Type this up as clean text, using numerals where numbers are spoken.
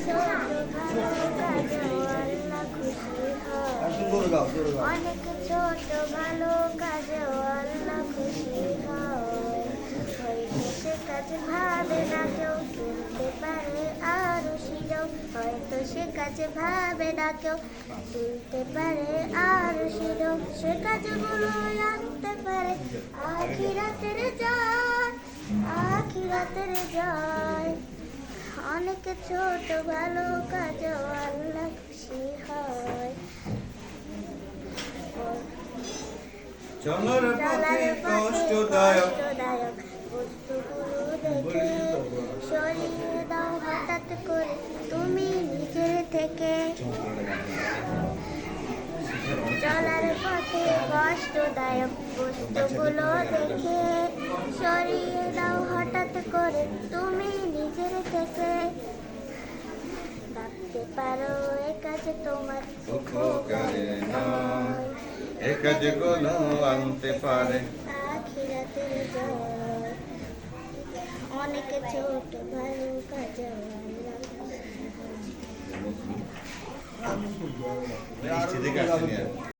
ছোট ভালো কাজেও আল্লাহ খুশি হয়। অনেক ছোট ভালো কাজেও আল্লাহ খুশি হয়। হয়তো সে কাজ ভাবে না কেউ, তুলতে পারে আরো শিরও। হয়তো সে কাজ ভাবে না কেউ, তুলতে পারে আরো শিরও। সে কাজগুলো আনতে পারে আখিরাতের জয়, আখিরাতের জয়। অনেক ছোট ভালো কাজেও আল্লাহ খুশি হয়। চলার পথে কষ্টদায়ক বস্তুগুলো দেখে সরিয়ে দাও হঠাৎ করে তুমি নিজের থেকে। চলার পথে কষ্টদায়ক বস্তুগুলো দেখে সরিয়ে দাও হঠাৎ করে তুমি নিজের থেকে। ভাবতে পারো এ কাজ তোমার উপকারে নয়, এ কাজগুলো আনতে পারে আখিরাতের জয়। অনেক ছোট ভালো কাজ আল্লাহ খুশি হয়। মিষ্টি দেখে আসেনি আর